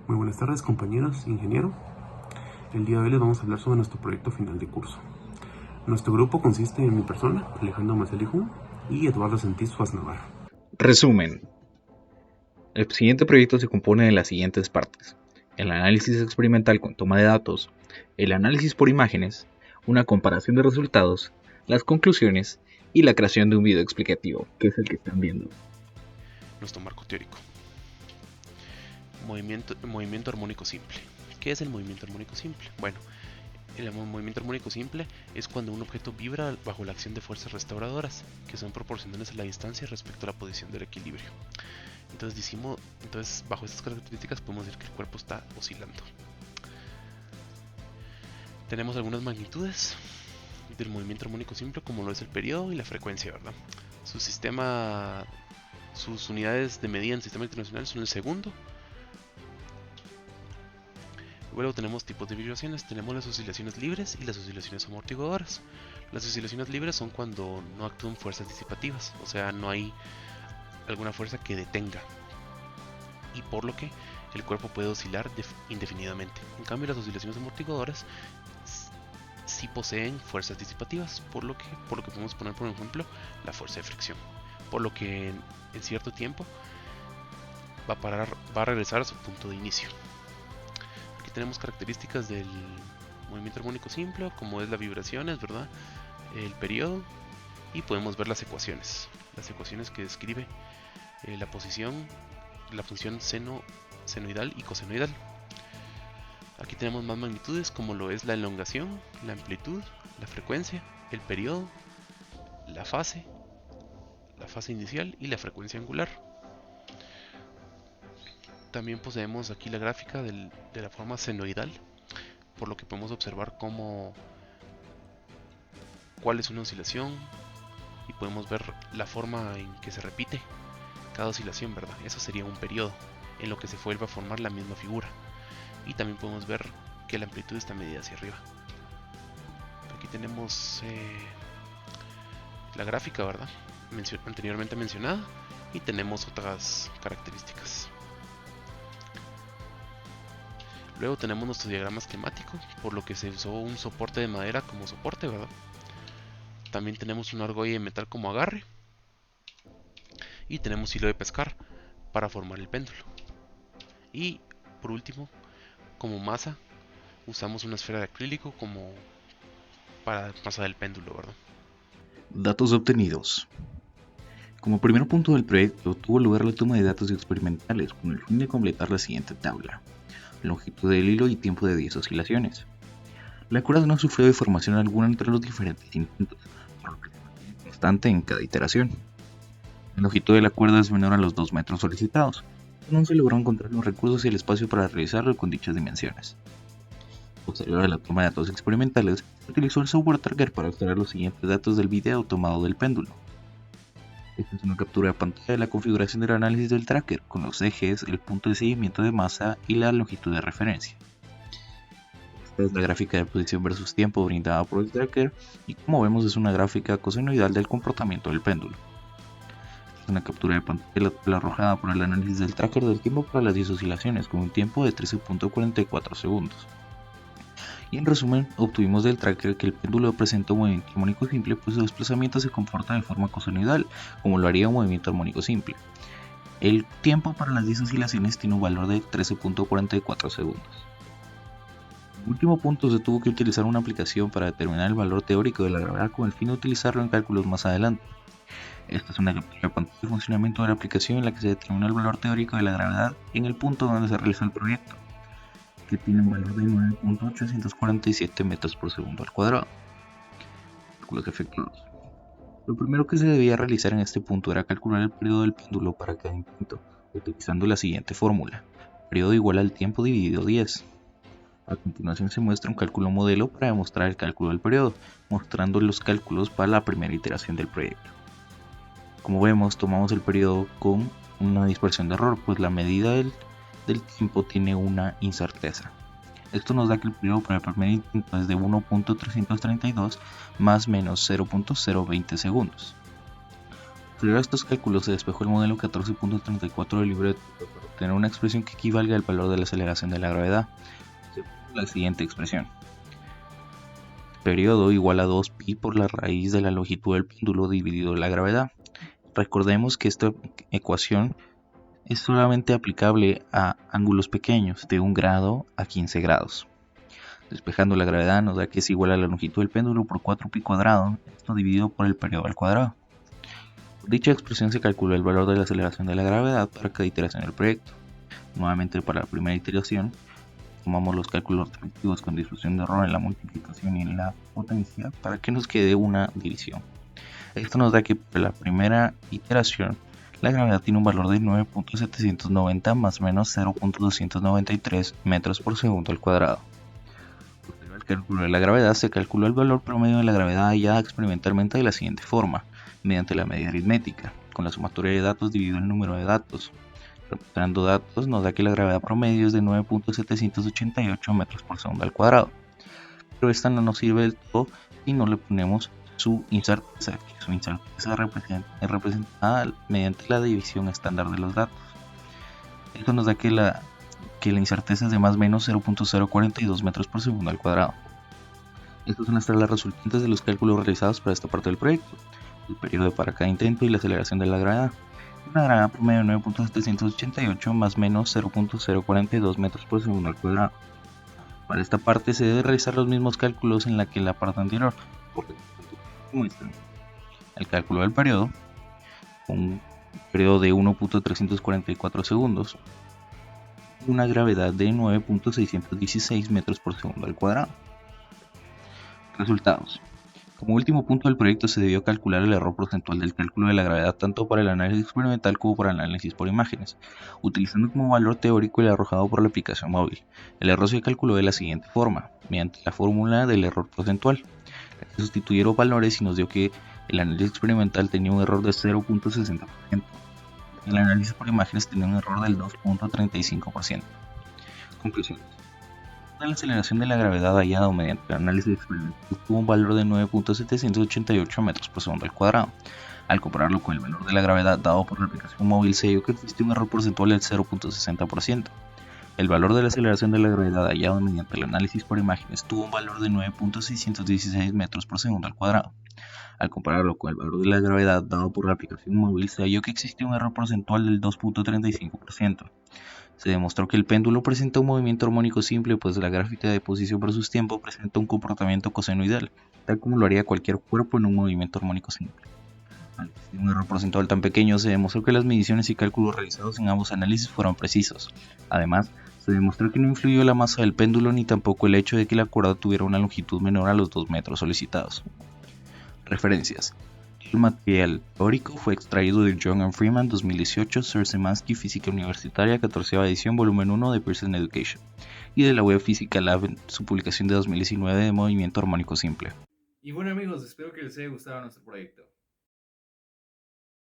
Muy buenas tardes, compañeros, ingeniero. El día de hoy les vamos a hablar sobre nuestro proyecto final de curso. Nuestro grupo consiste en mi persona, Alejandro Marcelijú, y Eduardo Santís Suaz Navarro. Resumen. El siguiente proyecto se compone de las siguientes partes: el análisis experimental con toma de datos, el análisis por imágenes, una comparación de resultados, las conclusiones y la creación de un video explicativo, que es el que están viendo. Nuestro marco teórico. Movimiento armónico simple. ¿Qué es el movimiento armónico simple? Bueno, el movimiento armónico simple es cuando un objeto vibra bajo la acción de fuerzas restauradoras, que son proporcionales a la distancia respecto a la posición del equilibrio. Entonces, bajo estas características podemos decir que el cuerpo está oscilando. Tenemos algunas magnitudes del movimiento armónico simple, como lo es el periodo y la frecuencia, ¿verdad? Sus unidades de medida en el sistema internacional son el segundo. Luego tenemos tipos de vibraciones, tenemos las oscilaciones libres y las oscilaciones amortiguadoras. Las oscilaciones libres son cuando no actúan fuerzas disipativas, o sea, no hay alguna fuerza que detenga, y por lo que el cuerpo puede oscilar indefinidamente. En cambio, las oscilaciones amortiguadoras sí poseen fuerzas disipativas, por lo que podemos poner, por ejemplo, la fuerza de fricción, por lo que en cierto tiempo va a regresar a su punto de inicio. Aquí tenemos características del movimiento armónico simple, como es las vibraciones, ¿verdad? El periodo, y podemos ver las ecuaciones que describe la posición, la función senoidal y cosenoidal. Aquí tenemos más magnitudes, como lo es la elongación, la amplitud, la frecuencia, el periodo, la fase inicial y la frecuencia angular. También poseemos aquí la gráfica de la forma senoidal, por lo que podemos observar cuál es una oscilación, y podemos ver la forma en que se repite cada oscilación, ¿verdad? Eso sería un periodo en lo que se vuelve a formar la misma figura. Y también podemos ver que la amplitud está medida hacia arriba. Aquí tenemos la gráfica, ¿verdad? Anteriormente mencionada, y tenemos otras características. Luego tenemos nuestro diagrama esquemático, por lo que se usó un soporte de madera como soporte, ¿verdad? También tenemos una argolla de metal como agarre, y tenemos hilo de pescar para formar el péndulo. Y por último, como masa, usamos una esfera de acrílico como para pasar el péndulo, ¿verdad? Datos obtenidos. Como primer punto del proyecto, tuvo lugar la toma de datos experimentales con el fin de completar la siguiente tabla: longitud del hilo y tiempo de 10 oscilaciones. La cuerda no sufrió deformación alguna entre los diferentes intentos, por lo que se mantiene constante en cada iteración. La longitud de la cuerda es menor a los 2 metros solicitados, pero no se logró encontrar los recursos y el espacio para realizarlo con dichas dimensiones. Posterior a la toma de datos experimentales, se utilizó el software Tracker para extraer los siguientes datos del video tomado del péndulo. Esta es una captura de pantalla de la configuración del análisis del tracker, con los ejes, el punto de seguimiento de masa y la longitud de referencia. Esta es la gráfica de posición versus tiempo brindada por el tracker, y como vemos es una gráfica cosenoidal del comportamiento del péndulo. Esta es una captura de pantalla de la tabla arrojada por el análisis del tracker del tiempo para las 10 oscilaciones, con un tiempo de 13.44 segundos. Y en resumen, obtuvimos del tracker que el péndulo presenta un movimiento armónico simple, pues su desplazamiento se comporta de forma cosenoidal, como lo haría un movimiento armónico simple. El tiempo para las 10 oscilaciones tiene un valor de 13.44 segundos. En último punto, se tuvo que utilizar una aplicación para determinar el valor teórico de la gravedad con el fin de utilizarlo en cálculos más adelante. Esta es una captura de pantalla de funcionamiento de la aplicación en la que se determina el valor teórico de la gravedad en el punto donde se realizó el proyecto, que tiene un valor de 9.847 metros por segundo al cuadrado. Cálculos efectuados. Lo primero que se debía realizar en este punto era calcular el periodo del péndulo para cada intento, utilizando la siguiente fórmula: periodo igual al tiempo dividido 10. A continuación se muestra un cálculo modelo para demostrar el cálculo del periodo, mostrando los cálculos para la primera iteración del proyecto. Como vemos, tomamos el periodo con una dispersión de error, pues la medida del tiempo tiene una incerteza. Esto nos da que el periodo para el primer intento es de 1.332 más menos 0.020 segundos. Posterior a estos cálculos se despejó el modelo 14.34 del libro de Newton para obtener una expresión que equivalga al valor de la aceleración de la gravedad. Se obtuvo la siguiente expresión: periodo igual a 2pi por la raíz de la longitud del péndulo dividido la gravedad. Recordemos que esta ecuación es solamente aplicable a ángulos pequeños, de 1 grado a 15 grados. Despejando la gravedad nos da que es igual a la longitud del péndulo por 4pi cuadrado, esto dividido por el periodo al cuadrado. Por dicha expresión se calcula el valor de la aceleración de la gravedad para cada iteración del proyecto. Nuevamente, para la primera iteración, tomamos los cálculos respectivos con distribución de error en la multiplicación y en la potencia para que nos quede una división. Esto nos da que para la primera iteración la gravedad tiene un valor de 9.790 más o menos 0.293 metros por segundo al cuadrado. Posterior al cálculo de la gravedad se calculó el valor promedio de la gravedad hallada experimentalmente de la siguiente forma, mediante la medida aritmética, con la sumatoria de datos dividido el número de datos. Recuperando datos nos da que la gravedad promedio es de 9.788 metros por segundo al cuadrado, pero esta no nos sirve del todo si no le ponemos su incerteza, que su incerteza es representada mediante la división estándar de los datos. Esto nos da que la incerteza es de más o menos 0.042 metros por segundo al cuadrado. Estas son las tablas resultantes de los cálculos realizados para esta parte del proyecto: el periodo para cada intento y la aceleración de la gravedad. Una gravedad promedio de 9.788 más o menos 0.042 metros por segundo al cuadrado. Para esta parte se debe realizar los mismos cálculos en la que la parte anterior, porque muestran el cálculo del periodo, un periodo de 1.344 segundos, y una gravedad de 9.616 metros por segundo al cuadrado. Resultados. Como último punto del proyecto se debió calcular el error porcentual del cálculo de la gravedad tanto para el análisis experimental como para el análisis por imágenes, utilizando como valor teórico el arrojado por la aplicación móvil. El error se calculó de la siguiente forma, mediante la fórmula del error porcentual. Se sustituyeron valores y nos dio que el análisis experimental tenía un error de 0.60%. El análisis por imágenes tenía un error del 2.35%. Conclusiones. La aceleración de la gravedad hallada mediante el análisis experimental tuvo un valor de 9.788 metros por segundo al cuadrado. Al compararlo con el valor de la gravedad dado por la aplicación móvil se vio que existe un error porcentual del 0.60%. El valor de la aceleración de la gravedad hallado mediante el análisis por imágenes tuvo un valor de 9.616 metros por segundo al cuadrado. Al compararlo con el valor de la gravedad dado por la aplicación móvil se halló que existía un error porcentual del 2.35%. Se demostró que el péndulo presenta un movimiento armónico simple, pues la gráfica de posición versus tiempo presenta un comportamiento cosenoidal, tal como lo haría cualquier cuerpo en un movimiento armónico simple. Al existir un error porcentual tan pequeño, se demostró que las mediciones y cálculos realizados en ambos análisis fueron precisos. Además, se demostró que no influyó la masa del péndulo ni tampoco el hecho de que la cuerda tuviera una longitud menor a los 2 metros solicitados. Referencias. El material teórico fue extraído de Young and Freeman 2018, Sir Szymanski, Física Universitaria, 14ª edición, volumen 1 de Pearson Education, y de la web Physical Lab en su publicación de 2019 de Movimiento Armónico Simple. Y bueno amigos, espero que les haya gustado nuestro proyecto.